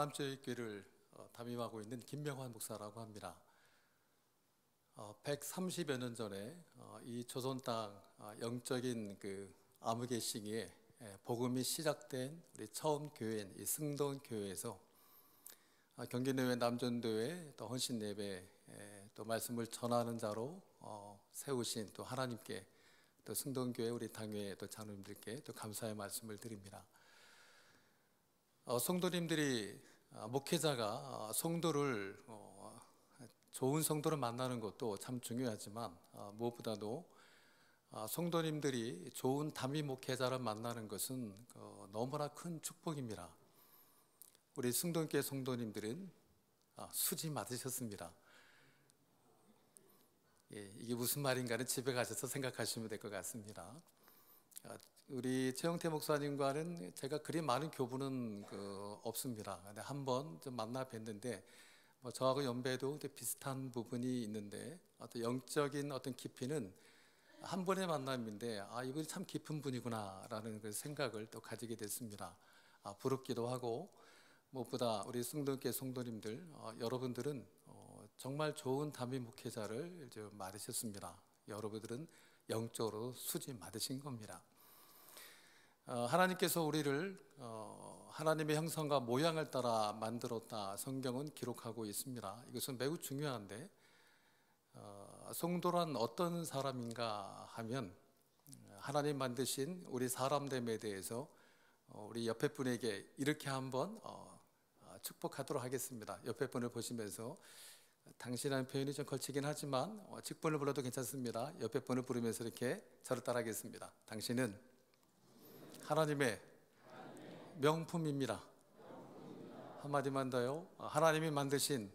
사람교회를 담임하고 있는 김명환 목사라고 합니다. 130여 년 전에 이 조선 땅 영적인 그 아무개시기에 복음이 시작된 우리 처음 교회인 이 승동교회에서 경기내외 남전도회 또 헌신예배 또 말씀을 전하는 자로 세우신 또 하나님께 또 승동교회 우리 당회 또 장로님들께 또 감사의 말씀을 드립니다. 성도님들이 목회자가 성도를 좋은 성도를 만나는 것도 참 중요하지만 무엇보다도 성도님들이 좋은 담임 목회자를 만나는 것은 너무나 큰 축복입니다. 우리 승동교회 성도님들은 수지 맞으셨습니다. 이게 무슨 말인가는 집에 가셔서 생각하시면 될 것 같습니다. 우리 최영태 목사님과는 제가 그리 많은 교분은 없습니다. 근데 한번 좀 만나 뵀는데 저하고 연배도 비슷한 부분이 있는데 어떤 영적인 어떤 깊이는 한 번의 만남인데 이분이 참 깊은 분이구나라는 그 생각을 또 가지게 됐습니다. 부럽기도 하고 무엇보다 우리 승동교회 성도님들 여러분들은 정말 좋은 담임 목회자를 맡으셨습니다. 여러분들은 영적으로 수지 받으신 겁니다. 하나님께서 우리를 하나님의 형상과 모양을 따라 만들었다 성경은 기록하고 있습니다. 이것은 매우 중요한데 성도란 어떤 사람인가 하면 하나님 만드신 우리 사람됨에 대해서 우리 옆에 분에게 이렇게 한번 축복하도록 하겠습니다. 옆에 분을 보시면서 당신이라는 표현이 좀 걸치긴 하지만 직분을 불러도 괜찮습니다. 옆에 분을 부르면서 이렇게 저를 따라하겠습니다. 당신은 하나님의 명품입니다. 한마디만 더요. 하나님이 만드신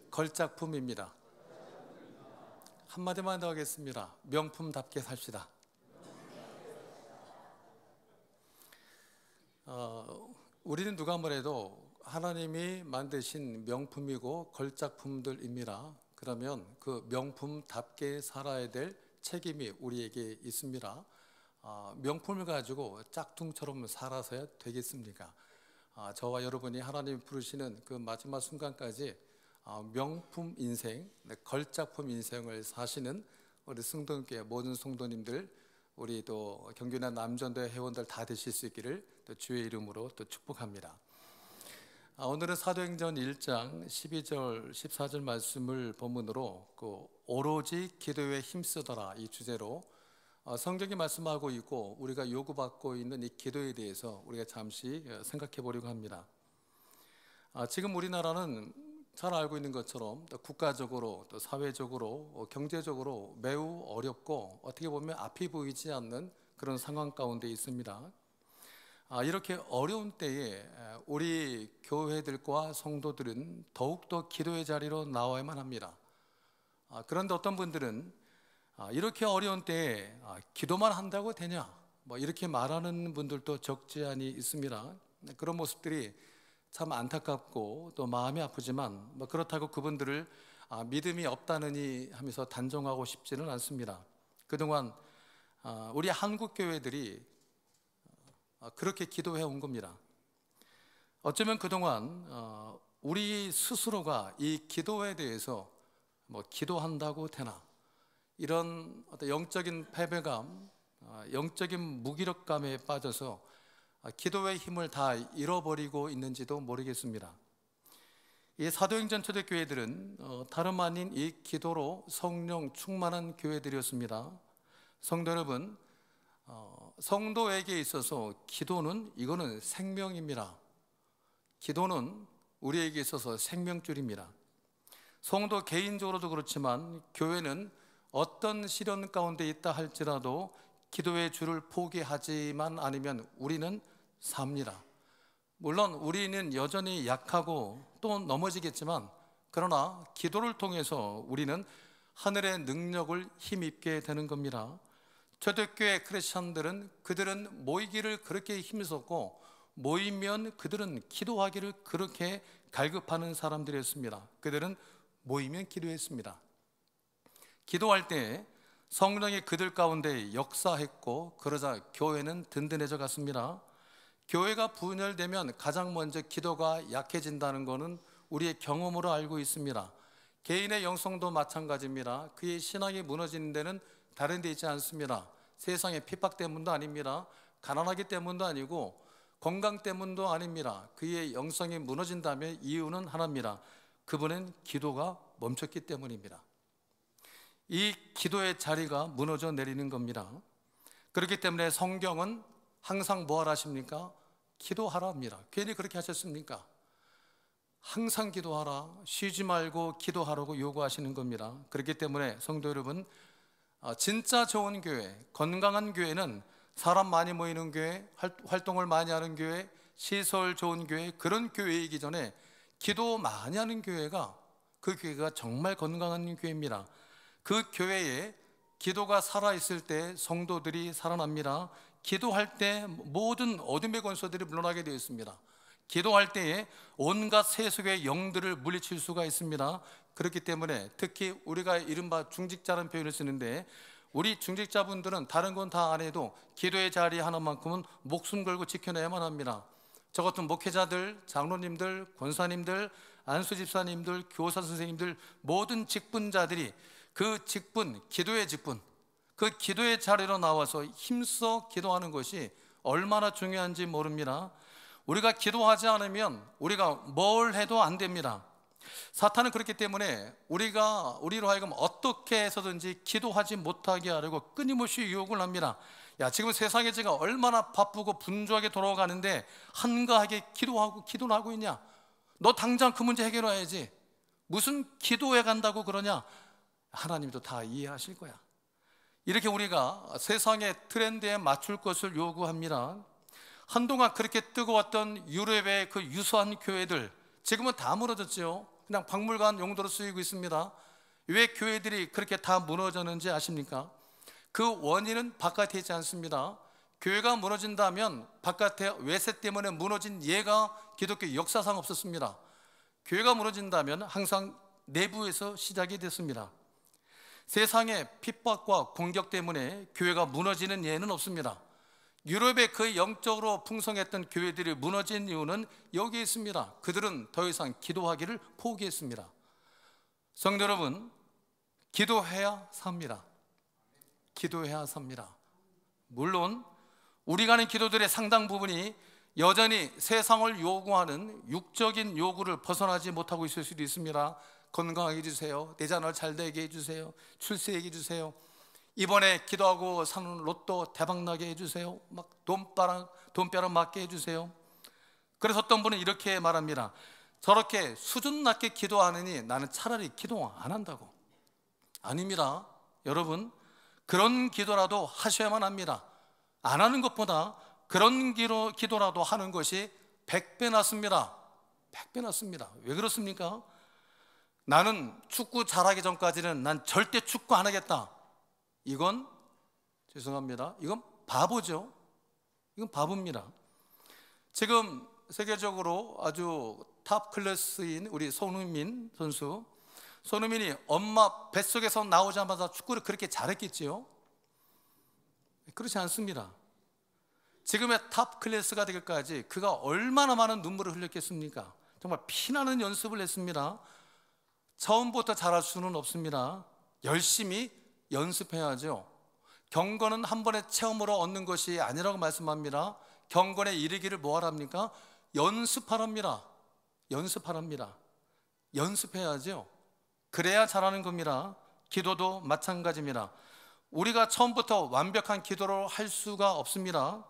걸작품입니다. 한마디만 더 하겠습니다. 명품답게 삽시다. 우리는 누가 뭐래도 하나님이 만드신 명품이고 걸작품들입니다. 그러면 그 명품답게 살아야 될 책임이 우리에게 있습니다. 명품을 가지고 짝퉁처럼 살아서야 되겠습니까? 저와 여러분이 하나님이 부르시는 그 마지막 순간까지 명품 인생, 걸작품 인생을 사시는 우리 승동교회 모든 성도님들, 우리 또 경기나 남전도회 회원들 다 되실 수 있기를 또 주의 이름으로 또 축복합니다. 오늘은 사도행전 1장 12절 14절 말씀을 본문으로 오로지 기도에 힘쓰더라 이 주제로 성경이 말씀하고 있고 우리가 요구받고 있는 이 기도에 대해서 우리가 잠시 생각해 보려고 합니다. 지금 우리나라는 잘 알고 있는 것처럼 또 국가적으로 또 사회적으로 경제적으로 매우 어렵고 어떻게 보면 앞이 보이지 않는 그런 상황 가운데 있습니다. 이렇게 어려운 때에 우리 교회들과 성도들은 더욱더 기도의 자리로 나와야만 합니다. 그런데 어떤 분들은 이렇게 어려운 때에 기도만 한다고 되냐 이렇게 말하는 분들도 적지 않이 있습니다. 그런 모습들이 참 안타깝고 또 마음이 아프지만 그렇다고 그분들을 믿음이 없다느니 하면서 단정하고 싶지는 않습니다. 그동안 우리 한국 교회들이 그렇게 기도해 온 겁니다. 어쩌면 그동안 우리 스스로가 이 기도에 대해서 기도한다고 되나 이런 어떤 영적인 패배감, 영적인 무기력감에 빠져서 기도의 힘을 다 잃어버리고 있는지도 모르겠습니다. 이 사도행전 초대교회들은 다름 아닌 이 기도로 성령 충만한 교회들이었습니다. 성도 여러분, 성도에게 있어서 기도는 이거는 생명입니다. 기도는 우리에게 있어서 생명줄입니다. 성도 개인적으로도 그렇지만 교회는 어떤 시련 가운데 있다 할지라도 기도의 줄을 포기하지만 않으면 우리는 삽니다. 물론 우리는 여전히 약하고 또 넘어지겠지만 그러나 기도를 통해서 우리는 하늘의 능력을 힘입게 되는 겁니다. 초대교회 크리스천들은 그들은 모이기를 그렇게 힘썼고 모이면 그들은 기도하기를 그렇게 갈급하는 사람들이었습니다. 그들은 모이면 기도했습니다. 기도할 때 성령이 그들 가운데 역사했고 그러자 교회는 든든해져 갔습니다. 교회가 분열되면 가장 먼저 기도가 약해진다는 것은 우리의 경험으로 알고 있습니다. 개인의 영성도 마찬가지입니다. 그의 신앙이 무너지는 데는 다른 데 있지 않습니다. 세상의 핍박 때문도 아닙니다. 가난하기 때문도 아니고 건강 때문도 아닙니다. 그의 영성이 무너진다면 이유는 하나입니다. 그분은 기도가 멈췄기 때문입니다. 이 기도의 자리가 무너져 내리는 겁니다. 그렇기 때문에 성경은 항상 뭐하라 하십니까? 기도하라 합니다. 괜히 그렇게 하셨습니까? 항상 기도하라, 쉬지 말고 기도하라고 요구하시는 겁니다. 그렇기 때문에 성도 여러분, 진짜 좋은 교회, 건강한 교회는 사람 많이 모이는 교회, 활동을 많이 하는 교회, 시설 좋은 교회, 그런 교회이기 전에 기도 많이 하는 교회가, 그 교회가 정말 건강한 교회입니다. 그 교회에 기도가 살아있을 때 성도들이 살아납니다. 기도할 때 모든 어둠의 권세들이 물러나게 되어 있습니다. 기도할 때에 온갖 세속의 영들을 물리칠 수가 있습니다. 그렇기 때문에 특히 우리가 이른바 중직자라는 표현을 쓰는데, 우리 중직자분들은 다른 건 다 안 해도 기도의 자리 하나만큼은 목숨 걸고 지켜내야만 합니다. 저 같은 목회자들, 장로님들, 권사님들, 안수집사님들, 교사 선생님들, 모든 직분자들이 그 직분, 기도의 직분, 그 기도의 자리로 나와서 힘써 기도하는 것이 얼마나 중요한지 모릅니다. 우리가 기도하지 않으면 우리가 뭘 해도 안 됩니다. 사탄은 그렇기 때문에 우리로 하여금 어떻게 해서든지 기도하지 못하게 하려고 끊임없이 유혹을 합니다. 야, 지금 세상에 제가 얼마나 바쁘고 분주하게 돌아가는데 한가하게 기도를 하고 있냐? 너 당장 그 문제 해결해야지. 무슨 기도해 간다고 그러냐? 하나님도 다 이해하실 거야. 이렇게 우리가 세상의 트렌드에 맞출 것을 요구합니다. 한동안 그렇게 뜨거웠던 유럽의 그 유수한 교회들, 지금은 다 무너졌죠. 그냥 박물관 용도로 쓰이고 있습니다. 왜 교회들이 그렇게 다 무너졌는지 아십니까? 그 원인은 바깥에 있지 않습니다. 교회가 무너진다면 바깥에 외세 때문에 무너진 예가 기독교 역사상 없었습니다. 교회가 무너진다면 항상 내부에서 시작이 됐습니다. 세상의 핍박과 공격 때문에 교회가 무너지는 예는 없습니다. 유럽의 그 영적으로 풍성했던 교회들이 무너진 이유는 여기에 있습니다. 그들은 더 이상 기도하기를 포기했습니다. 성도 여러분, 기도해야 삽니다. 기도해야 삽니다. 물론 우리가 하는 기도들의 상당 부분이 여전히 세상을 요구하는 육적인 요구를 벗어나지 못하고 있을 수도 있습니다. 건강하게 해주세요. 내 자녀를 잘 되게 해주세요. 출세하게 해주세요. 이번에 기도하고 사는 로또 대박나게 해주세요. 막 돈벼락 맞게 해주세요. 그래서 어떤 분은 이렇게 말합니다. 저렇게 수준 낮게 기도하느니 나는 차라리 기도 안 한다고. 아닙니다. 여러분, 그런 기도라도 하셔야만 합니다. 안 하는 것보다 그런 기도라도 하는 것이 100배 낫습니다. 100배 낫습니다. 왜 그렇습니까? 나는 축구 잘하기 전까지는 난 절대 축구 안 하겠다. 이건 죄송합니다. 이건 바보죠. 이건 바보입니다. 지금 세계적으로 아주 탑 클래스인 우리 손흥민 선수, 손흥민이 엄마 뱃속에서 나오자마자 축구를 그렇게 잘했겠지요? 그렇지 않습니다. 지금의 탑 클래스가 되기까지 그가 얼마나 많은 눈물을 흘렸겠습니까? 정말 피나는 연습을 했습니다. 처음부터 잘할 수는 없습니다. 열심히 연습해야죠. 경건은 한 번의 체험으로 얻는 것이 아니라고 말씀합니다. 경건에 이르기를 뭐하랍니까? 연습하랍니다. 연습하랍니다. 연습해야죠. 그래야 잘하는 겁니다. 기도도 마찬가지입니다. 우리가 처음부터 완벽한 기도를 할 수가 없습니다.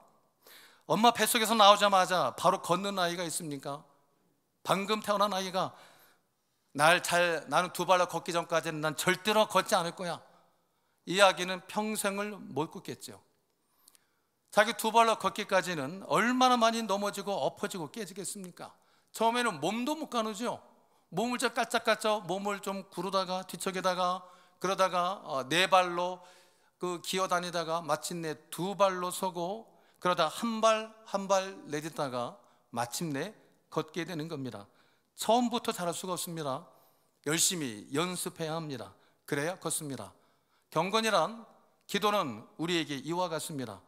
엄마 뱃속에서 나오자마자 바로 걷는 아이가 있습니까? 방금 태어난 아이가 나는 두 발로 걷기 전까지는 난 절대로 걷지 않을 거야. 이야기는 평생을 못 걷겠죠. 자기 두 발로 걷기까지는 얼마나 많이 넘어지고 엎어지고 깨지겠습니까? 처음에는 몸도 못 가누죠. 몸을 좀 깔짝깔짝 몸을 좀 구르다가 뒤척이다가 그러다가 네 발로 기어다니다가 마침내 두 발로 서고 그러다 한 발 한 발 내딛다가 마침내 걷게 되는 겁니다. 처음부터 잘할 수가 없습니다. 열심히 연습해야 합니다. 그래야 걷습니다. 경건이란 기도는 우리에게 이와 같습니다.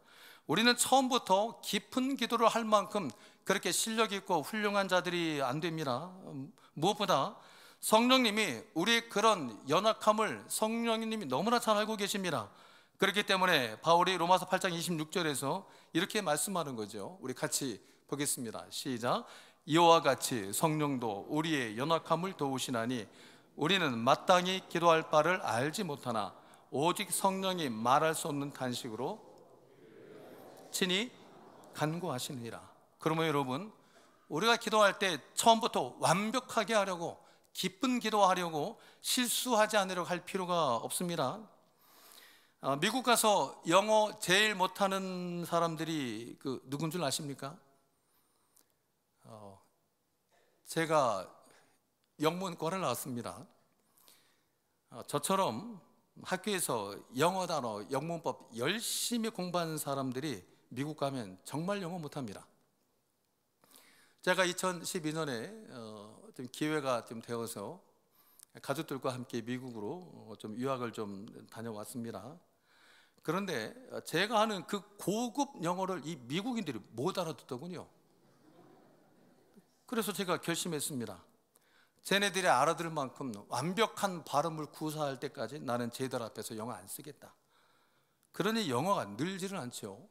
우리는 처음부터 깊은 기도를 할 만큼 그렇게 실력 있고 훌륭한 자들이 안 됩니다. 무엇보다 성령님이 우리의 그런 연약함을 성령님이 너무나 잘 알고 계십니다. 그렇기 때문에 바울이 로마서 8장 26절에서 이렇게 말씀하는 거죠. 우리 같이 보겠습니다. 시작. 이와 같이 성령도 우리의 연약함을 도우시나니 우리는 마땅히 기도할 바를 알지 못하나 오직 성령이 말할 수 없는 탄식으로 친히 간구하시느니라. 그러면 여러분, 우리가 기도할 때 처음부터 완벽하게 하려고, 기쁜 기도하려고 실수하지 않으려고 할 필요가 없습니다. 미국 가서 영어 제일 못하는 사람들이 누군 줄 아십니까? 제가 영문과를 나왔습니다. 저처럼 학교에서 영어 단어, 영문법 열심히 공부하는 사람들이 미국 가면 정말 영어 못합니다. 제가 2012년에 좀 기회가 좀 되어서 가족들과 함께 미국으로 좀 유학을 좀 다녀왔습니다. 그런데 제가 하는 그 고급 영어를 이 미국인들이 못 알아듣더군요. 그래서 제가 결심했습니다. 쟤네들이 알아들을 만큼 완벽한 발음을 구사할 때까지 나는 쟤들 앞에서 영어 안 쓰겠다. 그러니 영어가 늘지를 않죠.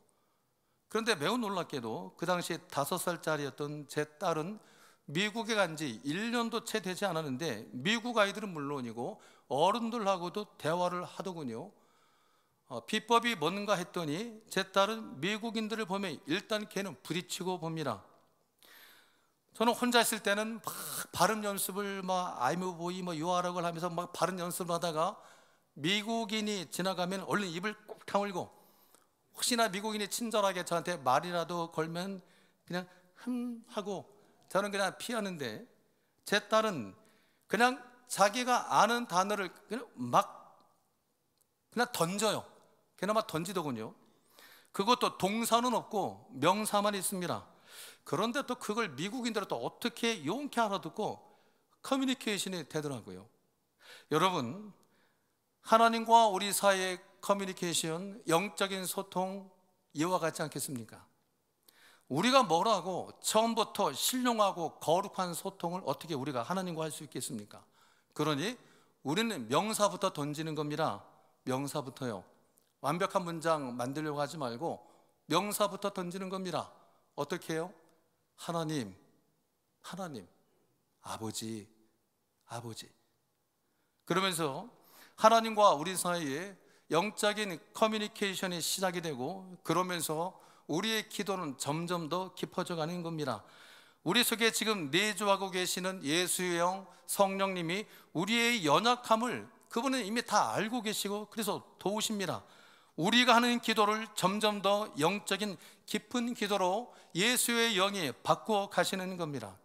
그런데 매우 놀랍게도 그 당시에 5살짜리였던 제 딸은 미국에 간 지 1년도 채 되지 않았는데 미국 아이들은 물론이고 어른들하고도 대화를 하더군요. 비법이 뭔가 했더니 제 딸은 미국인들을 보면 일단 걔는 부딪히고 봅니다. 저는 혼자 있을 때는 막 발음 연습을 I'm boy you are를 하면서 막 발음 연습을 하다가 미국인이 지나가면 얼른 입을 꾹 다물고 혹시나 미국인이 친절하게 저한테 말이라도 걸면 그냥 하고 저는 그냥 피하는데 제 딸은 그냥 자기가 아는 단어를 그냥 던져요. 그냥 막 던지더군요. 그것도 동사는 없고 명사만 있습니다. 그런데 또 그걸 미국인들은 또 어떻게 용케 알아듣고 커뮤니케이션이 되더라고요. 여러분, 하나님과 우리 사이의 커뮤니케이션, 영적인 소통 이와 같지 않겠습니까? 우리가 뭐라고 처음부터 신령하고 거룩한 소통을 어떻게 우리가 하나님과 할 수 있겠습니까? 그러니 우리는 명사부터 던지는 겁니다. 명사부터요. 완벽한 문장 만들려고 하지 말고 명사부터 던지는 겁니다. 어떻게 해요? 하나님, 아버지. 그러면서 하나님과 우리 사이에 영적인 커뮤니케이션이 시작이 되고 그러면서 우리의 기도는 점점 더 깊어져 가는 겁니다. 우리 속에 지금 내주하고 계시는 예수의 영 성령님이 우리의 연약함을 그분은 이미 다 알고 계시고 그래서 도우십니다. 우리가 하는 기도를 점점 더 영적인 깊은 기도로 예수의 영이 바꾸어 가시는 겁니다.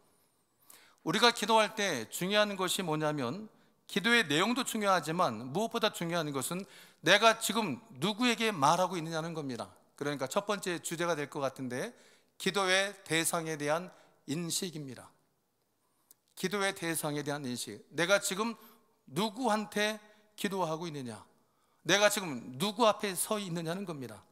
우리가 기도할 때 중요한 것이 뭐냐면 기도의 내용도 중요하지만 무엇보다 중요한 것은 내가 지금 누구에게 말하고 있느냐는 겁니다. 그러니까 첫 번째 주제가 될 것 같은데 기도의 대상에 대한 인식입니다. 기도의 대상에 대한 인식. 내가 지금 누구한테 기도하고 있느냐, 내가 지금 누구 앞에 서 있느냐는 겁니다.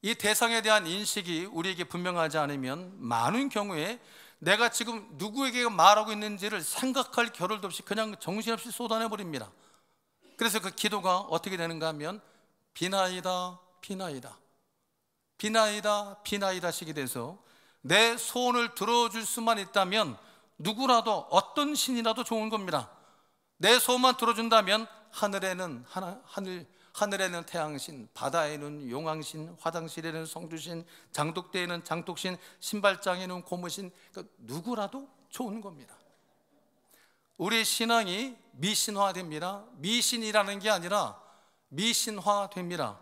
이 대상에 대한 인식이 우리에게 분명하지 않으면 많은 경우에 내가 지금 누구에게 말하고 있는지를 생각할 겨를도 없이 그냥 정신없이 쏟아내버립니다. 그래서 그 기도가 어떻게 되는가 하면 비나이다 식이 돼서 내 소원을 들어줄 수만 있다면 누구라도 어떤 신이라도 좋은 겁니다. 내 소원만 들어준다면 하늘에는 태양신, 바다에는 용왕신, 화장실에는 성주신, 장독대에는 장독신, 신발장에는 고무신, 그러니까 누구라도 좋은 겁니다. 우리의 신앙이 미신화됩니다. 미신이라는 게 아니라 미신화됩니다.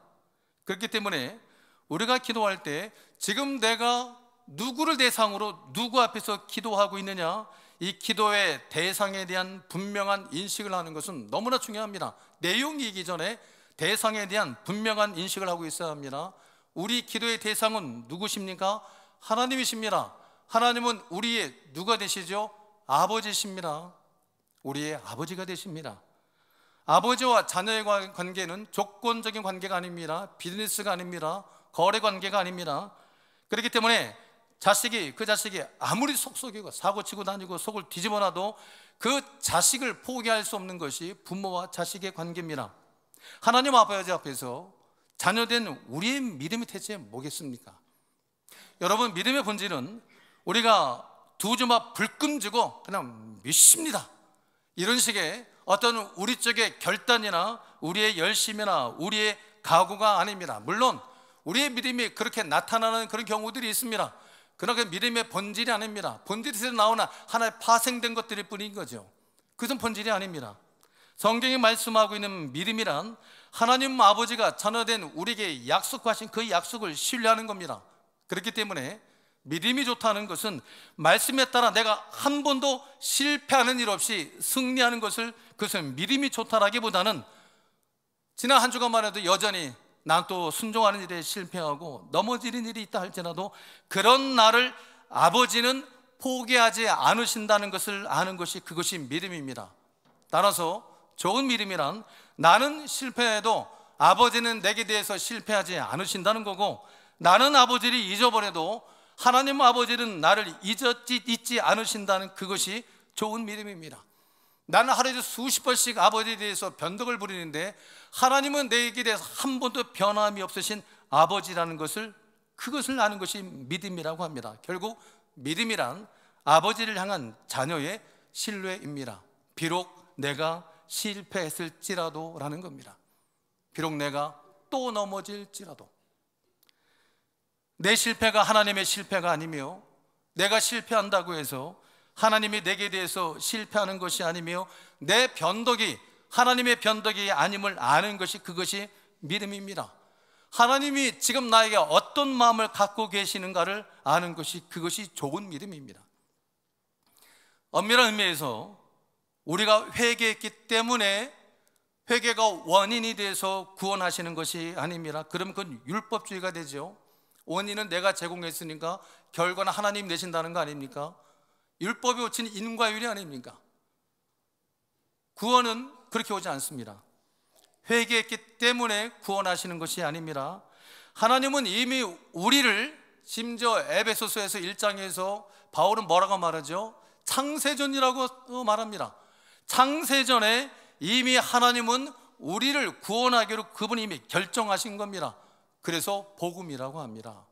그렇기 때문에 우리가 기도할 때 지금 내가 누구를 대상으로 누구 앞에서 기도하고 있느냐, 이 기도의 대상에 대한 분명한 인식을 하는 것은 너무나 중요합니다. 내용이기 전에 대상에 대한 분명한 인식을 하고 있어야 합니다. 우리 기도의 대상은 누구십니까? 하나님이십니다. 하나님은 우리의 누가 되시죠? 아버지십니다. 우리의 아버지가 되십니다. 아버지와 자녀의 관계는 조건적인 관계가 아닙니다. 비즈니스가 아닙니다. 거래 관계가 아닙니다. 그렇기 때문에 그 자식이 아무리 속썩이고 사고치고 다니고 속을 뒤집어놔도 그 자식을 포기할 수 없는 것이 부모와 자식의 관계입니다. 하나님 아버지 앞에서 자녀된 우리의 믿음이 대체 뭐겠습니까? 여러분, 믿음의 본질은 우리가 두 주먹 불금 주고 그냥 믿습니다, 이런 식의 어떤 우리 쪽의 결단이나 우리의 열심이나 우리의 각오가 아닙니다. 물론 우리의 믿음이 그렇게 나타나는 그런 경우들이 있습니다. 그러나 그 믿음의 본질이 아닙니다. 본질에서 나오는 하나의 파생된 것들일 뿐인 거죠. 그것은 본질이 아닙니다. 성경이 말씀하고 있는 믿음이란 하나님 아버지가 자녀된 우리에게 약속하신 그 약속을 신뢰하는 겁니다. 그렇기 때문에 믿음이 좋다는 것은 말씀에 따라 내가 한 번도 실패하는 일 없이 승리하는 그것은 믿음이 좋다라기보다는 지난 한 주간만 해도 여전히 난 또 순종하는 일에 실패하고 넘어지는 일이 있다 할지라도 그런 나를 아버지는 포기하지 않으신다는 것을 아는 것이 그것이 믿음입니다. 따라서 좋은 믿음이란 나는 실패해도 아버지는 내게 대해서 실패하지 않으신다는 거고, 나는 아버지를 잊어버려도 하나님 아버지는 나를 잊지 않으신다는 그것이 좋은 믿음입니다. 나는 하루에 수십 번씩 아버지에 대해서 변덕을 부리는데 하나님은 내게 대해서 한 번도 변함이 없으신 아버지라는 그것을 아는 것이 믿음이라고 합니다. 결국 믿음이란 아버지를 향한 자녀의 신뢰입니다. 비록 내가 실패했을지라도 라는 겁니다. 비록 내가 또 넘어질지라도 내 실패가 하나님의 실패가 아니며 내가 실패한다고 해서 하나님이 내게 대해서 실패하는 것이 아니며 내 변덕이 하나님의 변덕이 아님을 아는 것이 그것이 믿음입니다. 하나님이 지금 나에게 어떤 마음을 갖고 계시는가를 아는 것이 그것이 좋은 믿음입니다. 엄밀한 의미에서 우리가 회개했기 때문에 회개가 원인이 돼서 구원하시는 것이 아닙니다. 그럼 그건 율법주의가 되죠. 원인은 내가 제공했으니까 결과는 하나님 내신다는 거 아닙니까? 율법이 오친 인과율이 아닙니까? 구원은 그렇게 오지 않습니다. 회개했기 때문에 구원하시는 것이 아닙니다. 하나님은 이미 우리를 심지어 에베소서에서 1장에서 바울은 뭐라고 말하죠? 창세전이라고 말합니다. 창세전에 이미 하나님은 우리를 구원하기로 그분이 이미 결정하신 겁니다. 그래서 복음이라고 합니다.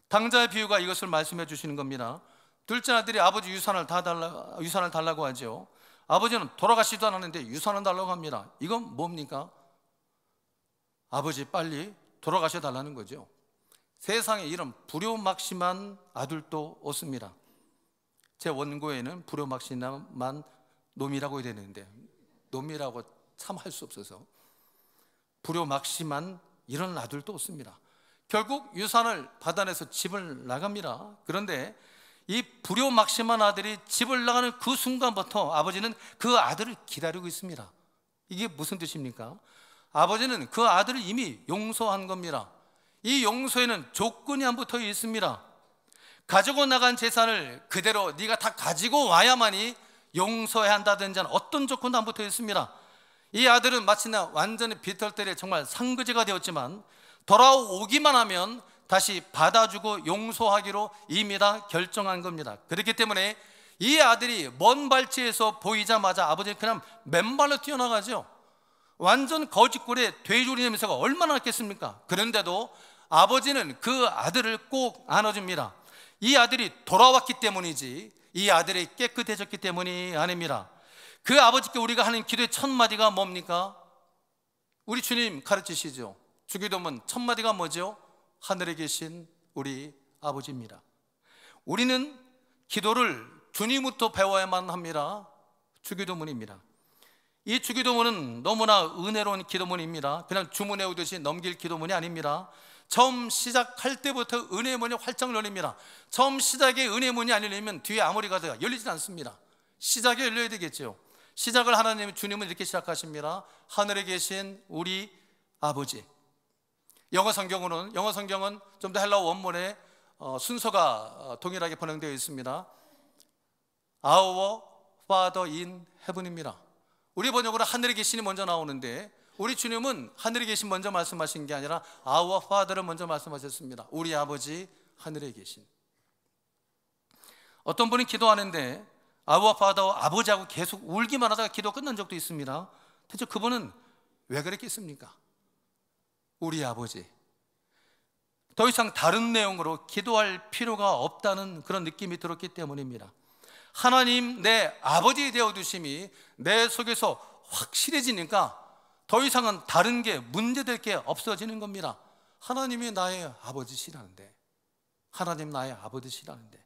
당자의 비유가 이것을 말씀해 주시는 겁니다. 둘째 아들이 아버지 유산을 달라고 하죠. 아버지는 돌아가시도 않았는데 유산을 달라고 합니다. 이건 뭡니까? 아버지 빨리 돌아가셔 달라는 거죠. 세상에 이런 불효막심한 아들도 없습니다. 제 원고에는 불효막심한 놈이라고 해야 되는데 놈이라고 참 할 수 없어서 불효막심한 이런 아들도 없습니다. 결국 유산을 받아내서 집을 나갑니다. 그런데 이 불효막심한 아들이 집을 나가는 그 순간부터 아버지는 그 아들을 기다리고 있습니다. 이게 무슨 뜻입니까? 아버지는 그 아들을 이미 용서한 겁니다. 이 용서에는 조건이 안 붙어 있습니다. 가지고 나간 재산을 그대로 네가 다 가지고 와야만이 용서해야 한다든지 어떤 조건도 안 붙어 있습니다. 이 아들은 마침내 완전히 빈털터리에 정말 상그제가 되었지만 돌아오기만 하면 다시 받아주고 용서하기로 이미 다 결정한 겁니다. 그렇기 때문에 이 아들이 먼 발치에서 보이자마자 아버지는 그냥 맨발로 뛰어나가죠. 완전 거짓골에 돼지우리 냄새가 얼마나 났겠습니까? 그런데도 아버지는 그 아들을 꼭 안아줍니다. 이 아들이 돌아왔기 때문이지 이 아들이 깨끗해졌기 때문이 아닙니다. 그 아버지께 우리가 하는 기도의 첫 마디가 뭡니까? 우리 주님 가르치시죠. 주기도문 첫 마디가 뭐죠? 하늘에 계신 우리 아버지입니다. 우리는 기도를 주님부터 배워야만 합니다. 주기도문입니다. 이 주기도문은 너무나 은혜로운 기도문입니다. 그냥 주문 외우듯이 넘길 기도문이 아닙니다. 처음 시작할 때부터 은혜의 문이 활짝 열립니다. 처음 시작에 은혜의 문이 안 열리면 뒤에 아무리 가도 열리지 않습니다. 시작에 열려야 되겠죠. 시작을 하나님 주님은 이렇게 시작하십니다. 하늘에 계신 우리 아버지. 영어 성경은 좀 더 헬라어 원문에 순서가 동일하게 번역되어 있습니다. Our Father in Heaven입니다. 우리 번역으로 하늘에 계신이 먼저 나오는데 우리 주님은 하늘에 계신 먼저 말씀하신 게 아니라 Our Father를 먼저 말씀하셨습니다. 우리 아버지 하늘에 계신. 어떤 분이 기도하는데 Our Father, 아버지하고 계속 울기만 하다가 기도 끝난 적도 있습니다. 대체 그분은 왜 그랬겠습니까? 우리 아버지. 더 이상 다른 내용으로 기도할 필요가 없다는 그런 느낌이 들었기 때문입니다. 하나님 내 아버지 되어두심이 내 속에서 확실해지니까 더 이상은 다른 게 문제될 게 없어지는 겁니다. 하나님이 나의 아버지시라는데, 하나님 나의 아버지시라는데,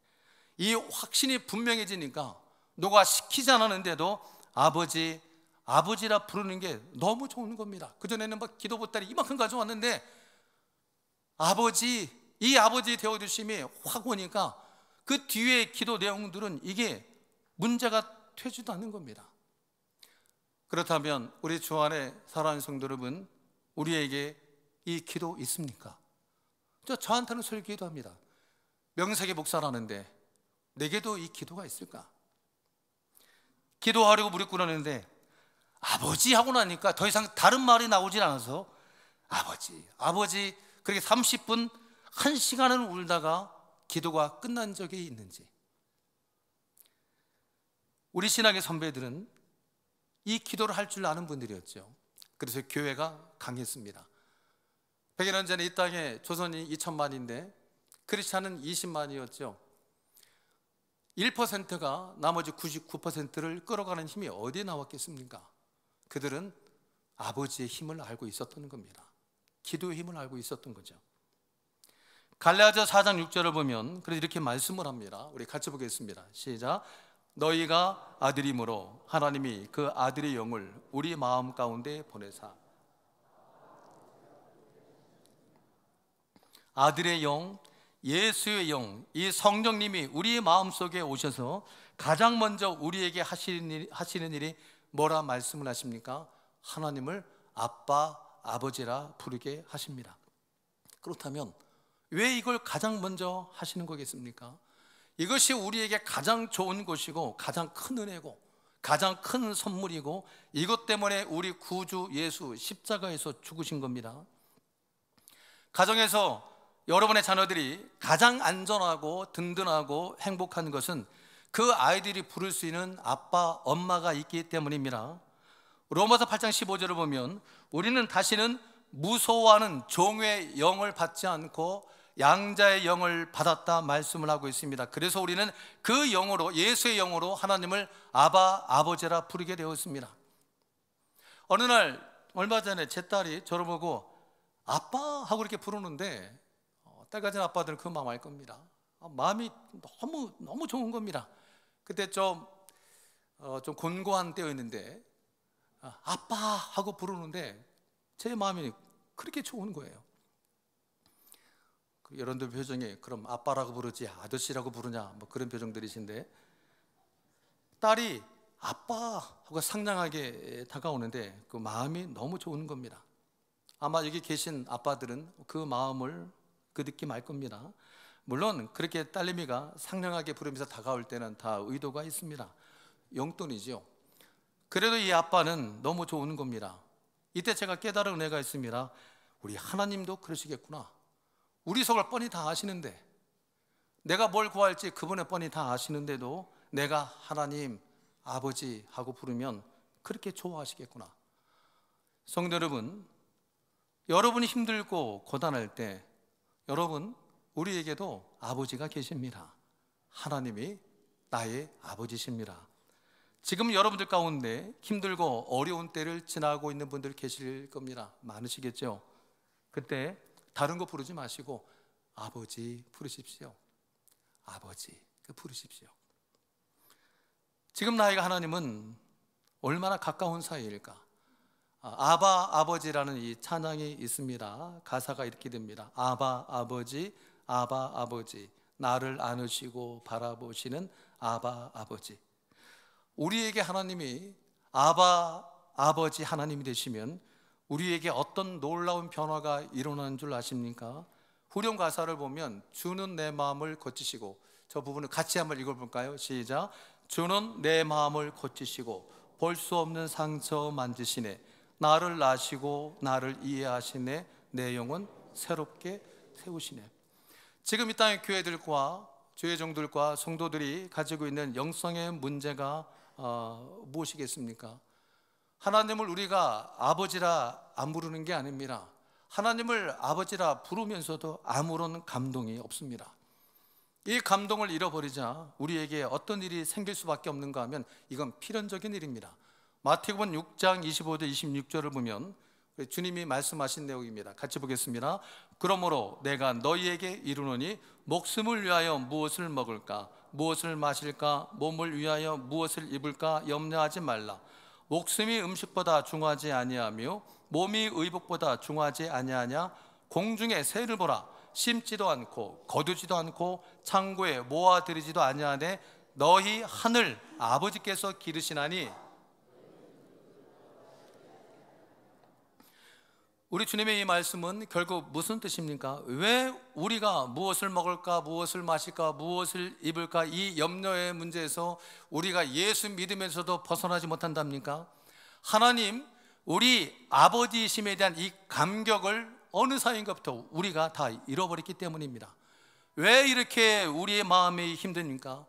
이 확신이 분명해지니까 누가 시키지 않았는데도 아버지, 아버지라 부르는 게 너무 좋은 겁니다. 그전에는 막 기도 보따리 이만큼 가져왔는데 아버지, 이 아버지 되어주심이 확 오니까 그 뒤에 기도 내용들은 이게 문제가 되지도 않는 겁니다. 그렇다면 우리 주 안에 사랑하는 성도 여러분, 우리에게 이 기도 있습니까? 저한테는 설교도 합니다. 명색의 목사라는데 내게도 이 기도가 있을까? 기도하려고 무릎 꿇었는데 아버지 하고 나니까 더 이상 다른 말이 나오질 않아서 아버지, 아버지, 그렇게 30분, 1시간은 울다가 기도가 끝난 적이 있는지. 우리 신앙의 선배들은 이 기도를 할 줄 아는 분들이었죠. 그래서 교회가 강했습니다. 100여 년 전에 이 땅에 조선이 2천만인데 크리스찬은 20만이었죠. 1%가 나머지 99%를 끌어가는 힘이 어디에 나왔겠습니까? 그들은 아버지의 힘을 알고 있었던 겁니다. 기도의 힘을 알고 있었던 거죠. 갈라디아 4장 6절을 보면 그래서 이렇게 말씀을 합니다. 우리 같이 보겠습니다. 시작. 너희가 아들이므로 하나님이 그 아들의 영을 우리 마음 가운데 보내사. 아들의 영, 예수의 영, 이 성령님이 우리 마음속에 오셔서 가장 먼저 우리에게 하시는 일이 뭐라 말씀을 하십니까? 하나님을 아빠, 아버지라 부르게 하십니다. 그렇다면 왜 이걸 가장 먼저 하시는 거겠습니까? 이것이 우리에게 가장 좋은 것이고 가장 큰 은혜고 가장 큰 선물이고 이것 때문에 우리 구주 예수 십자가에서 죽으신 겁니다. 가정에서 여러분의 자녀들이 가장 안전하고 든든하고 행복한 것은 그 아이들이 부를 수 있는 아빠, 엄마가 있기 때문입니다. 로마서 8장 15절을 보면 우리는 다시는 무서워하는 종의 영을 받지 않고 양자의 영을 받았다 말씀을 하고 있습니다. 그래서 우리는 그 영으로, 예수의 영으로 하나님을 아바, 아버지라 부르게 되었습니다. 어느 날 얼마 전에 제 딸이 저를 보고 아빠 하고 이렇게 부르는데 딸 가진 아빠들은 그 마음 알 겁니다. 마음이 너무 좋은 겁니다. 그때 좀 곤고한 때였는데 아빠 하고 부르는데 제 마음이 그렇게 좋은 거예요. 여러분들 표정이 그럼 아빠라고 부르지 아저씨라고 부르냐 뭐 그런 표정들이신데 딸이 아빠 하고 상냥하게 다가오는데 그 마음이 너무 좋은 겁니다. 아마 여기 계신 아빠들은 그 마음을 그 느낌 알 겁니다. 물론 그렇게 딸내미가 상냥하게 부르면서 다가올 때는 다 의도가 있습니다. 용돈이죠. 그래도 이 아빠는 너무 좋은 겁니다. 이때 제가 깨달은 은혜가 있습니다. 우리 하나님도 그러시겠구나. 우리 속을 뻔히 다 아시는데 내가 뭘 구할지 그분의 뻔히 다 아시는데도 내가 하나님 아버지 하고 부르면 그렇게 좋아하시겠구나. 성도 여러분, 여러분이 힘들고 고단할 때 여러분 우리에게도 아버지가 계십니다. 하나님이 나의 아버지십니다. 지금 여러분들 가운데 힘들고 어려운 때를 지나고 있는 분들 계실 겁니다. 많으시겠죠. 그때 다른 거 부르지 마시고 아버지 부르십시오. 아버지 부르십시오. 지금 나이가 하나님은 얼마나 가까운 사이일까? 아바 아버지라는 이 찬양이 있습니다. 가사가 이렇게 됩니다. 아바 아버지, 아바 아버지, 나를 안으시고 바라보시는 아바 아버지. 우리에게 하나님이 아바 아버지 하나님이 되시면 우리에게 어떤 놀라운 변화가 일어나는 줄 아십니까? 후렴 가사를 보면 주는 내 마음을 고치시고, 저 부분을 같이 한번 읽어볼까요? 시작. 주는 내 마음을 고치시고 볼 수 없는 상처 만지시네. 나를 아시고 나를 이해하시네. 내 영혼 새롭게 세우시네. 지금 이 땅의 교회들과 주의 종들과 성도들이 가지고 있는 영성의 문제가 무엇이겠습니까? 하나님을 우리가 아버지라 안 부르는 게 아닙니다. 하나님을 아버지라 부르면서도 아무런 감동이 없습니다. 이 감동을 잃어버리자 우리에게 어떤 일이 생길 수밖에 없는가 하면 이건 필연적인 일입니다. 마태복음 6장 25절 26절을 보면 주님이 말씀하신 내용입니다. 같이 보겠습니다. 그러므로 내가 너희에게 이르노니 목숨을 위하여 무엇을 먹을까, 무엇을 마실까, 몸을 위하여 무엇을 입을까 염려하지 말라. 목숨이 음식보다 중하지 아니하며 몸이 의복보다 중하지 아니하냐. 공중의 새를 보라. 심지도 않고 거두지도 않고 창고에 모아들이지도 아니하되 너희 하늘 아버지께서 기르시나니. 우리 주님의 이 말씀은 결국 무슨 뜻입니까? 왜 우리가 무엇을 먹을까, 무엇을 마실까, 무엇을 입을까 이 염려의 문제에서 우리가 예수 믿으면서도 벗어나지 못한답니까? 하나님 우리 아버지이심에 대한 이 감격을 어느 사이인가부터 우리가 다 잃어버렸기 때문입니다. 왜 이렇게 우리의 마음이 힘듭니까?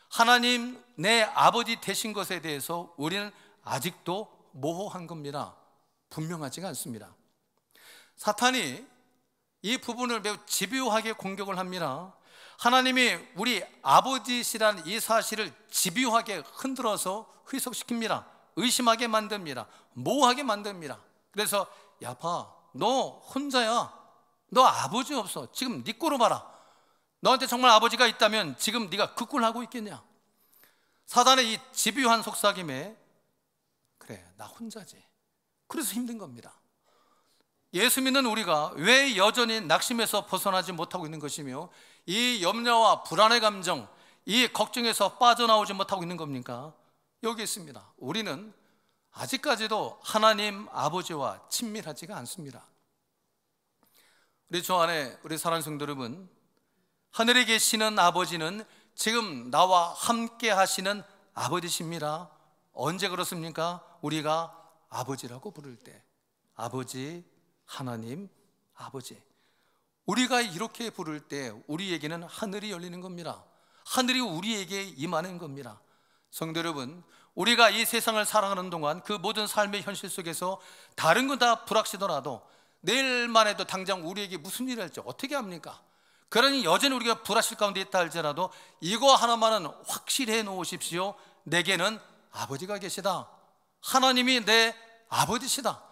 하나님 내 아버지 되신 것에 대해서 우리는 아직도 모호한 겁니다. 분명하지가 않습니다. 사탄이 이 부분을 매우 집요하게 공격을 합니다. 하나님이 우리 아버지시라는 이 사실을 집요하게 흔들어서 희석시킵니다. 의심하게 만듭니다. 모호하게 만듭니다. 그래서 야 봐, 너 혼자야. 너 아버지 없어. 지금 네 꼴로 봐라. 너한테 정말 아버지가 있다면 지금 네가 그 꼴 하고 있겠냐. 사단의 이 집요한 속삭임에 그래 나 혼자지. 그래서 힘든 겁니다. 예수 믿는 우리가 왜 여전히 낙심에서 벗어나지 못하고 있는 것이며 이 염려와 불안의 감정, 이 걱정에서 빠져나오지 못하고 있는 겁니까? 여기 있습니다. 우리는 아직까지도 하나님 아버지와 친밀하지가 않습니다. 우리 주 안에 우리 사랑하는 성도 여러분, 하늘에 계시는 아버지는 지금 나와 함께 하시는 아버지십니다. 언제 그렇습니까? 우리가 아버지라고 부를 때. 아버지, 하나님, 아버지. 우리가 이렇게 부를 때 우리에게는 하늘이 열리는 겁니다. 하늘이 우리에게 임하는 겁니다. 성도 여러분, 우리가 이 세상을 살아가는 동안 그 모든 삶의 현실 속에서 다른 건 다 불확실하더라도 내일만 해도 당장 우리에게 무슨 일을 할지 어떻게 합니까? 그러니 여전히 우리가 불확실 가운데 있다 할지라도 이거 하나만은 확실해 놓으십시오. 내게는 아버지가 계시다. 하나님이 내 아버지시다.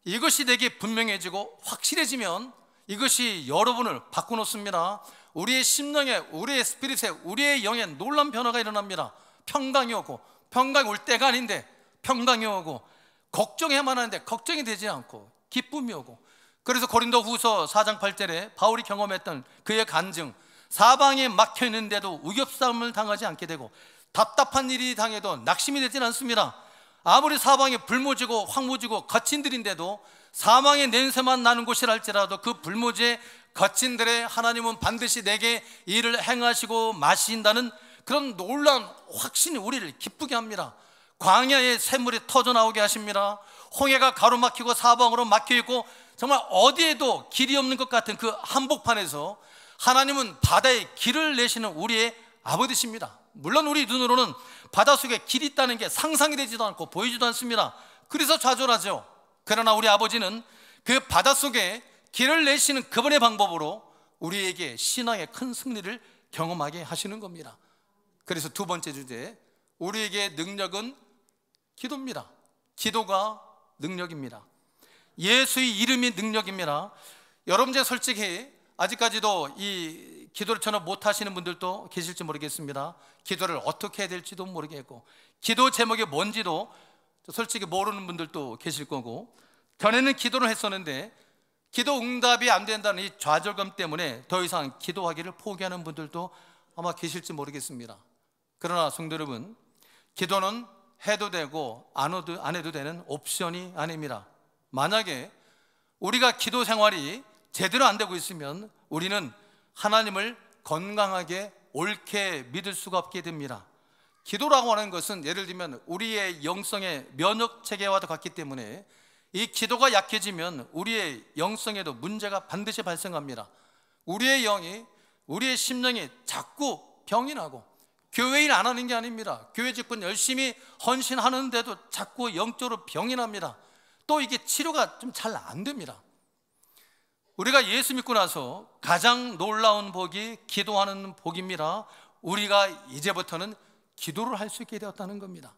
이것이 내게 분명해지고 확실해지면 이것이 여러분을 바꿔놓습니다. 우리의 심령에, 우리의 스피릿에, 우리의 영에 놀라운 변화가 일어납니다. 평강이 오고, 평강이 올 때가 아닌데 평강이 오고, 걱정해야만 하는데 걱정이 되지 않고 기쁨이 오고. 그래서 고린도 후서 4장 8절에 바울이 경험했던 그의 간증, 사방에 막혀있는데도 우겹싸움을 당하지 않게 되고 답답한 일이 당해도 낙심이 되진 않습니다. 아무리 사방에 불모지고 황무지고 거친 들인데도 사망의 냄새만 나는 곳이라 할지라도 그 불모지의 거친 들에 하나님은 반드시 내게 일을 행하시고 마신다는 그런 놀라운 확신이 우리를 기쁘게 합니다. 광야에 샘물이 터져나오게 하십니다. 홍해가 가로막히고 사방으로 막혀있고 정말 어디에도 길이 없는 것 같은 그 한복판에서 하나님은 바다에 길을 내시는 우리의 아버지십니다. 물론 우리 눈으로는 바닷속에 길이 있다는 게 상상이 되지도 않고 보이지도 않습니다. 그래서 좌절하죠. 그러나 우리 아버지는 그 바닷속에 길을 내시는 그분의 방법으로 우리에게 신앙의 큰 승리를 경험하게 하시는 겁니다. 그래서 두 번째 주제, 우리에게 능력은 기도입니다. 기도가 능력입니다. 예수의 이름이 능력입니다. 여러분, 제가 솔직히 아직까지도 이 기도를 전혀 못하시는 분들도 계실지 모르겠습니다. 기도를 어떻게 해야 될지도 모르겠고 기도 제목이 뭔지도 솔직히 모르는 분들도 계실 거고, 전에는 기도를 했었는데 기도 응답이 안 된다는 이 좌절감 때문에 더 이상 기도하기를 포기하는 분들도 아마 계실지 모르겠습니다. 그러나 성도 여러분, 기도는 해도 되고 안 해도 되는 옵션이 아닙니다. 만약에 우리가 기도 생활이 제대로 안 되고 있으면 우리는 하나님을 건강하게 옳게 믿을 수가 없게 됩니다. 기도라고 하는 것은 예를 들면 우리의 영성의 면역 체계와도 같기 때문에 이 기도가 약해지면 우리의 영성에도 문제가 반드시 발생합니다. 우리의 영이, 우리의 심령이 자꾸 병이 나고, 교회 일 안 하는 게 아닙니다. 교회 직분 열심히 헌신하는데도 자꾸 영적으로 병이 납니다. 또 이게 치료가 좀 잘 안 됩니다. 우리가 예수 믿고 나서 가장 놀라운 복이 기도하는 복입니다. 우리가 이제부터는 기도를 할 수 있게 되었다는 겁니다.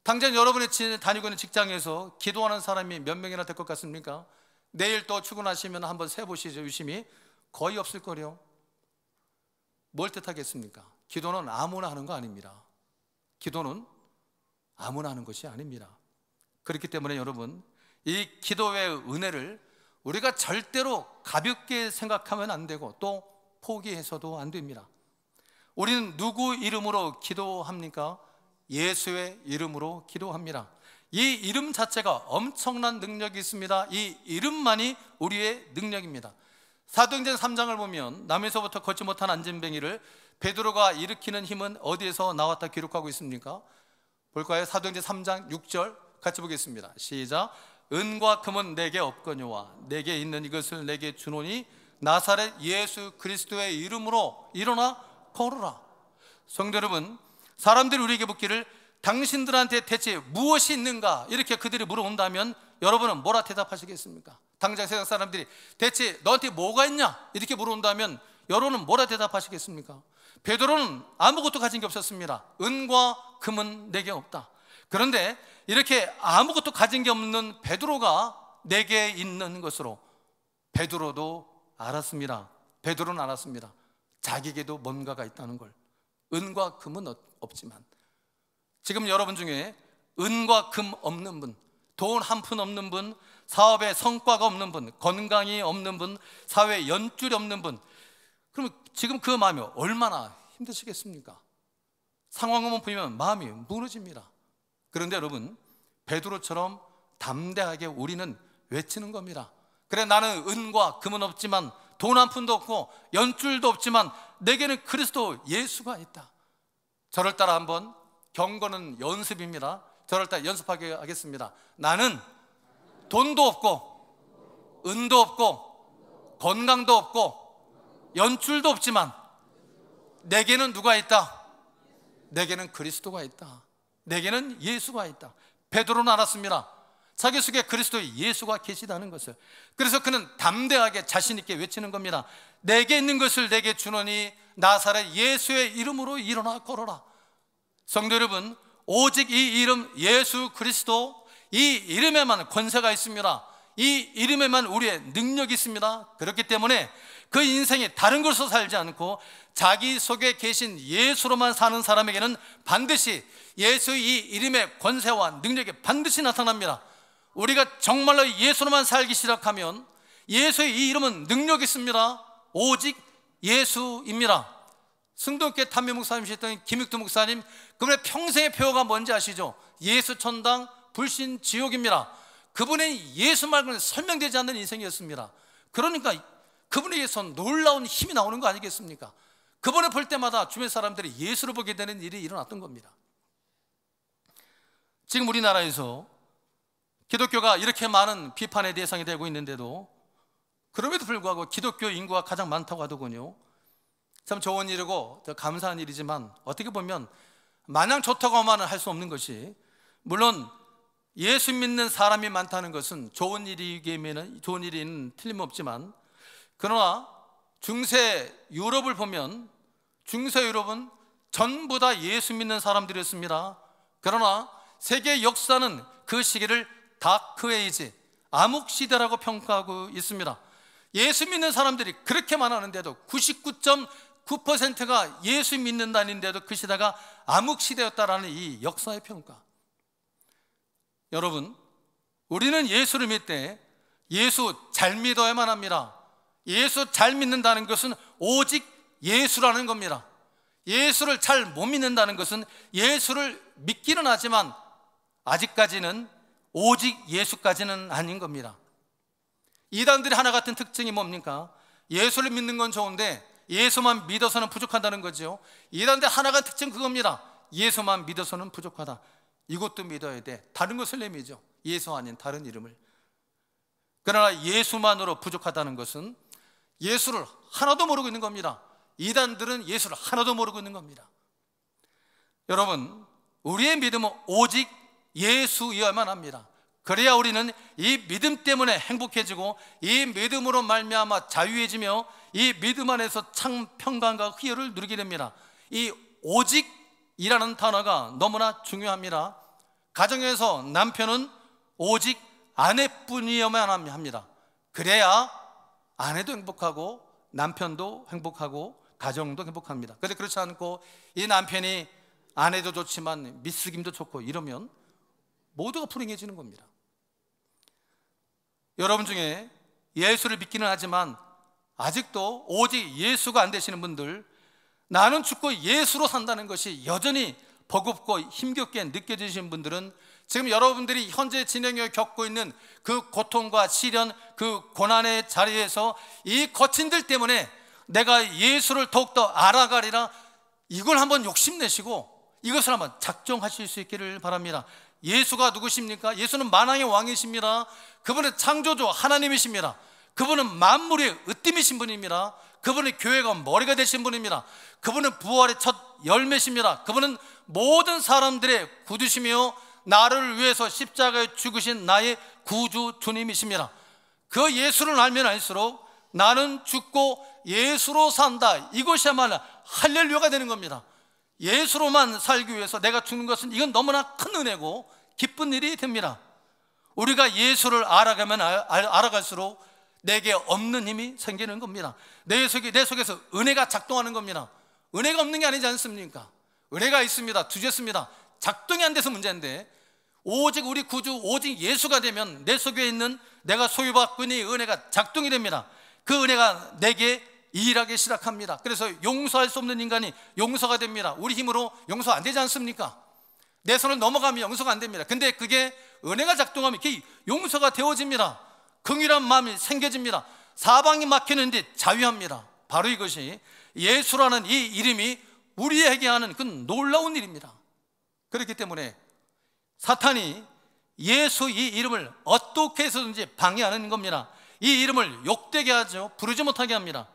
당장 여러분이 다니고 있는 직장에서 기도하는 사람이 몇 명이나 될 것 같습니까? 내일 또 출근하시면 한번 세보시죠. 유심히. 거의 없을 거요. 뭘 뜻하겠습니까? 기도는 아무나 하는 거 아닙니다. 기도는 아무나 하는 것이 아닙니다. 그렇기 때문에 여러분, 이 기도의 은혜를 우리가 절대로 가볍게 생각하면 안 되고 또 포기해서도 안 됩니다. 우리는 누구 이름으로 기도합니까? 예수의 이름으로 기도합니다. 이 이름 자체가 엄청난 능력이 있습니다. 이 이름만이 우리의 능력입니다. 사도행전 3장을 보면 남에서부터 걷지 못한 안진뱅이를 베드로가 일으키는 힘은 어디에서 나왔다 기록하고 있습니까? 볼까요? 사도행전 3장 6절 같이 보겠습니다. 시작. 은과 금은 내게 없거니와 내게 있는 이것을 내게 주노니 나사렛 예수 그리스도의 이름으로 일어나 걸어라. 성도 여러분, 사람들이 우리에게 묻기를 당신들한테 대체 무엇이 있는가 이렇게 그들이 물어본다면 여러분은 뭐라 대답하시겠습니까? 당장 세상 사람들이 대체 너한테 뭐가 있냐 이렇게 물어본다면 여러분은 뭐라 대답하시겠습니까? 베드로는 아무것도 가진 게 없었습니다. 은과 금은 내게 없다. 그런데 이렇게 아무것도 가진 게 없는 베드로가 내게 있는 것으로 베드로도 알았습니다. 베드로는 알았습니다. 자기에게도 뭔가가 있다는 걸. 은과 금은 없지만 지금 여러분 중에 은과 금 없는 분, 돈 한 푼 없는 분, 사업에 성과가 없는 분, 건강이 없는 분, 사회에 연줄이 없는 분, 그러면 지금 그 마음이 얼마나 힘드시겠습니까? 상황만 보면 마음이 무너집니다. 그런데 여러분, 베드로처럼 담대하게 우리는 외치는 겁니다. 그래, 나는 은과 금은 없지만 돈 한 푼도 없고 연줄도 없지만 내게는 그리스도 예수가 있다. 저를 따라 한번, 경건은 연습입니다. 저를 따라 연습하게 하겠습니다. 나는 돈도 없고 은도 없고 건강도 없고 연줄도 없지만 내게는 누가 있다? 내게는 그리스도가 있다. 내게는 예수가 있다. 베드로는 알았습니다. 자기 속에 그리스도의 예수가 계시다는 것을. 그래서 그는 담대하게 자신 있게 외치는 겁니다. 내게 있는 것을 내게 주노니 나사렛 예수의 이름으로 일어나 걸어라. 성도 여러분, 오직 이 이름 예수 그리스도, 이 이름에만 권세가 있습니다. 이 이름에만 우리의 능력이 있습니다. 그렇기 때문에 그 인생이 다른 것으로 살지 않고 자기 속에 계신 예수로만 사는 사람에게는 반드시 예수의 이 이름의 권세와 능력이 반드시 나타납니다. 우리가 정말로 예수로만 살기 시작하면 예수의 이 이름은 능력이 있습니다. 오직 예수입니다. 승동교회 담임 목사님이셨던 김익두 목사님, 그분의 평생의 표어가 뭔지 아시죠? 예수 천당 불신 지옥입니다. 그분의 예수 말고는 설명되지 않는 인생이었습니다. 그러니까 그분에게서 놀라운 힘이 나오는 거 아니겠습니까? 그분을 볼 때마다 주변 사람들이 예수를 보게 되는 일이 일어났던 겁니다. 지금 우리나라에서 기독교가 이렇게 많은 비판의 대상이 되고 있는데도 그럼에도 불구하고 기독교 인구가 가장 많다고 하더군요. 참 좋은 일이고 감사한 일이지만 어떻게 보면 마냥 좋다고 하면 할 수 없는 것이, 물론 예수 믿는 사람이 많다는 것은 좋은 일이기에는 좋은 일은 틀림없지만, 그러나 중세 유럽을 보면 중세 유럽은 전부 다 예수 믿는 사람들이었습니다. 그러나 세계 역사는 그 시기를 다크에이지, 암흑시대라고 평가하고 있습니다. 예수 믿는 사람들이 그렇게 많았는데도 99.9%가 예수 믿는다는데도 그 시대가 암흑시대였다라는 이 역사의 평가. 여러분, 우리는 예수를 믿을 때 예수 잘 믿어야만 합니다. 예수 잘 믿는다는 것은 오직 예수라는 겁니다. 예수를 잘 못 믿는다는 것은 예수를 믿기는 하지만 아직까지는 오직 예수까지는 아닌 겁니다. 이단들이 하나 같은 특징이 뭡니까? 예수를 믿는 건 좋은데 예수만 믿어서는 부족하다는 거죠. 이단들 하나 같은 특징 그겁니다. 예수만 믿어서는 부족하다. 이것도 믿어야 돼. 다른 것을 내밀죠. 예수 아닌 다른 이름을. 그러나 예수만으로 부족하다는 것은 예수를 하나도 모르고 있는 겁니다. 이단들은 예수를 하나도 모르고 있는 겁니다. 여러분, 우리의 믿음은 오직 예수여야만 합니다. 그래야 우리는 이 믿음 때문에 행복해지고 이 믿음으로 말미암아 자유해지며 이 믿음 안에서 참 평강과 희열을 누리게 됩니다. 이 오직이라는 단어가 너무나 중요합니다. 가정에서 남편은 오직 아내뿐이어야만 합니다. 그래야 아내도 행복하고 남편도 행복하고 가정도 행복합니다. 그런데 그렇지 않고 이 남편이 아내도 좋지만 미스김도 좋고 이러면 모두가 불행해지는 겁니다. 여러분 중에 예수를 믿기는 하지만 아직도 오직 예수가 안 되시는 분들, 나는 죽고 예수로 산다는 것이 여전히 버겁고 힘겹게 느껴지시는 분들은 지금 여러분들이 현재 진행해 겪고 있는 그 고통과 시련, 그 고난의 자리에서 이 거친들 때문에 내가 예수를 더욱더 알아가리라, 이걸 한번 욕심내시고 이것을 한번 작정하실 수 있기를 바랍니다. 예수가 누구십니까? 예수는 만왕의 왕이십니다. 그분은 창조주 하나님이십니다. 그분은 만물의 으뜸이신 분입니다. 그분은 교회가 머리가 되신 분입니다. 그분은 부활의 첫 열매십니다. 그분은 모든 사람들의 구주시며 나를 위해서 십자가에 죽으신 나의 구주 주님이십니다. 그 예수를 알면 알수록 나는 죽고 예수로 산다, 이것이야말로 할렐루야가 되는 겁니다. 예수로만 살기 위해서 내가 죽는 것은 이건 너무나 큰 은혜고 기쁜 일이 됩니다. 우리가 예수를 알아가면 알아갈수록 내게 없는 힘이 생기는 겁니다. 내 속에서 은혜가 작동하는 겁니다. 은혜가 없는 게 아니지 않습니까? 은혜가 있습니다. 주셨습니다. 작동이 안 돼서 문제인데, 오직 우리 구주 오직 예수가 되면 내 속에 있는 내가 소유받고 있는 은혜가 작동이 됩니다. 그 은혜가 내게 일하기 시작합니다. 그래서 용서할 수 없는 인간이 용서가 됩니다. 우리 힘으로 용서 안 되지 않습니까? 내 손을 넘어가면 용서가 안 됩니다. 근데 그게 은혜가 작동하면 그게 용서가 되어집니다. 긍휼한 마음이 생겨집니다. 사방이 막히는데 자유합니다. 바로 이것이 예수라는 이 이름이 우리에게 하는 그 놀라운 일입니다. 그렇기 때문에 사탄이 예수 이 이름을 어떻게 해서든지 방해하는 겁니다. 이 이름을 욕되게 하죠. 부르지 못하게 합니다.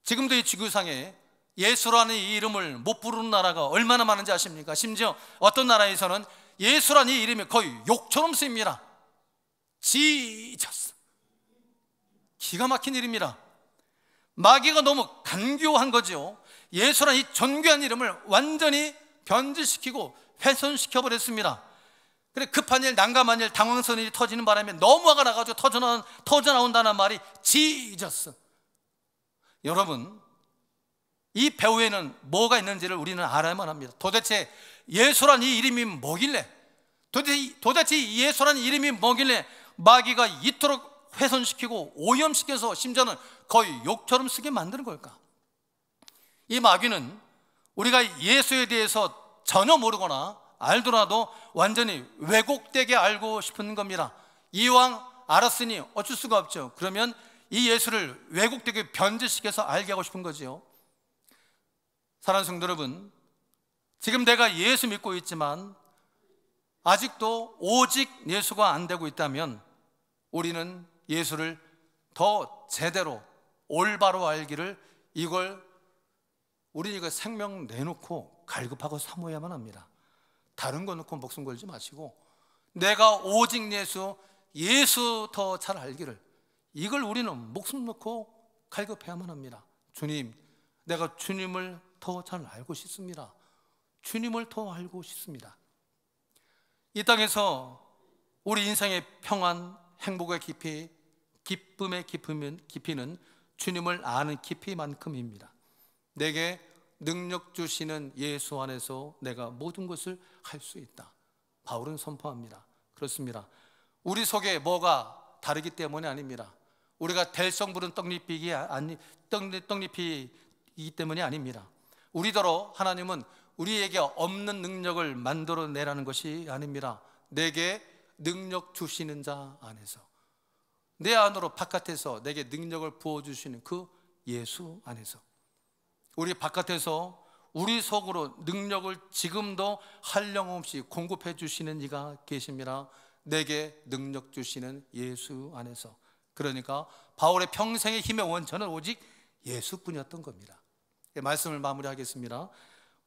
지금도 이 지구상에 예수라는 이 이름을 못 부르는 나라가 얼마나 많은지 아십니까? 심지어 어떤 나라에서는 예수라는 이 이름이 거의 욕처럼 쓰입니다. 지저스, 기가 막힌 일입니다. 마귀가 너무 간교한 거죠. 예수라는 이 존귀한 이름을 완전히 변질시키고 훼손시켜 버렸습니다. 그래, 급한 일, 난감한 일, 당황스러운 일이 터지는 바람에 너무 화가 나가지고 터져나온다는 말이 지저스. 여러분, 이 배후에는 뭐가 있는지를 우리는 알아야만 합니다. 도대체 예수란 이 이름이 뭐길래, 도대체 이 예수란 이름이 뭐길래 마귀가 이토록 훼손시키고 오염시켜서 심지어는 거의 욕처럼 쓰게 만드는 걸까? 이 마귀는 우리가 예수에 대해서 전혀 모르거나 알더라도 완전히 왜곡되게 알고 싶은 겁니다. 이왕 알았으니 어쩔 수가 없죠. 그러면 이 예수를 왜곡되게 변질시켜서 알게 하고 싶은 거지요. 사랑하는 성도 여러분, 지금 내가 예수 믿고 있지만 아직도 오직 예수가 안 되고 있다면 우리는 예수를 더 제대로 올바로 알기를, 우리는 이거 생명 내놓고 갈급하고 사모해야만 합니다. 다른 거 놓고 목숨 걸지 마시고 내가 오직 예수 더 잘 알기를, 이걸 우리는 목숨 놓고 갈급해야만 합니다. 주님, 내가 주님을 더 잘 알고 싶습니다. 주님을 더 알고 싶습니다. 이 땅에서 우리 인생의 평안, 행복의 깊이, 기쁨의 깊이는 주님을 아는 깊이만큼입니다. 내게 능력 주시는 예수 안에서 내가 모든 것을 할 수 있다. 바울은 선포합니다. 그렇습니다. 우리 속에 뭐가 다르기 때문이 아닙니다. 우리가 될성부른 떡잎이기 때문이 아닙니다. 우리더러 하나님은 우리에게 없는 능력을 만들어내라는 것이 아닙니다. 내게 능력 주시는 자 안에서, 내 안으로 바깥에서 내게 능력을 부어주시는 그 예수 안에서, 우리 바깥에서 우리 속으로 능력을 지금도 한량없이 공급해 주시는 이가 계십니다. 내게 능력 주시는 예수 안에서. 그러니까 바울의 평생의 힘의 원천은 오직 예수뿐이었던 겁니다. 말씀을 마무리하겠습니다.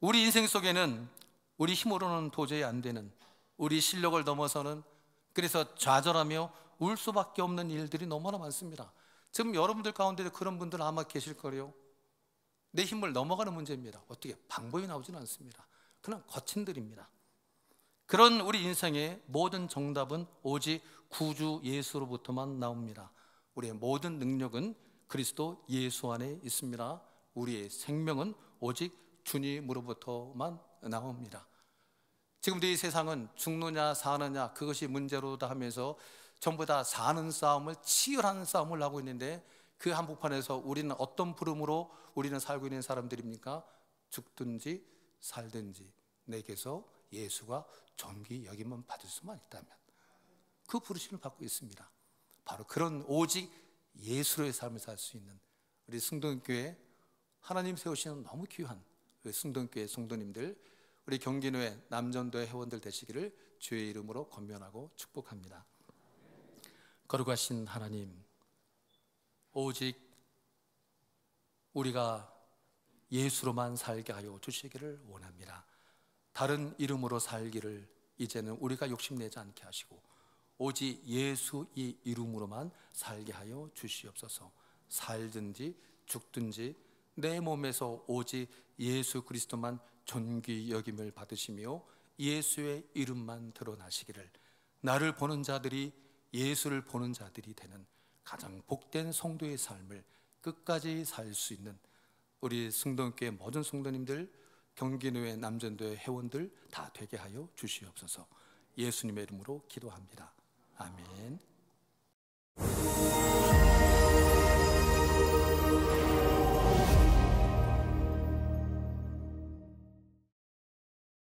우리 인생 속에는 우리 힘으로는 도저히 안 되는, 우리 실력을 넘어서는, 그래서 좌절하며 울 수밖에 없는 일들이 너무나 많습니다. 지금 여러분들 가운데도 그런 분들 아마 계실 거예요. 내 힘을 넘어가는 문제입니다. 어떻게 방법이 나오지는 않습니다. 그냥 거친들입니다. 그런 우리 인생의 모든 정답은 오직 구주 예수로부터만 나옵니다. 우리의 모든 능력은 그리스도 예수 안에 있습니다. 우리의 생명은 오직 주님으로부터만 나옵니다. 지금도 이 세상은 죽느냐 사느냐 그것이 문제로다 하면서 전부 다 사는 싸움을, 치열한 싸움을 하고 있는데, 그 한복판에서 우리는 어떤 부름으로 우리는 살고 있는 사람들입니까? 죽든지 살든지 내게서 예수가 존귀 여김만 받을 수만 있다면, 그 부르심을 받고 있습니다. 바로 그런 오직 예수로의 삶을 살 수 있는 우리 승동교회, 하나님 세우시는 너무 귀한 우리 승동교회 성도님들, 우리 경기노회 남전도회 회원들 되시기를 주의 이름으로 권면하고 축복합니다. 거룩하신 하나님, 오직 우리가 예수로만 살게 하여 주시기를 원합니다. 다른 이름으로 살기를 이제는 우리가 욕심내지 않게 하시고 오직 예수 이 이름으로만 살게 하여 주시옵소서. 살든지 죽든지 내 몸에서 오직 예수 그리스도만 존귀 여김을 받으시며 예수의 이름만 드러나시기를, 나를 보는 자들이 예수를 보는 자들이 되는 가장 복된 성도의 삶을 끝까지 살 수 있는 우리 승동교회 모든 성도님들, 경기노회 남전도회 회원들 다 되게 하여 주시옵소서. 예수님의 이름으로 기도합니다. 아멘.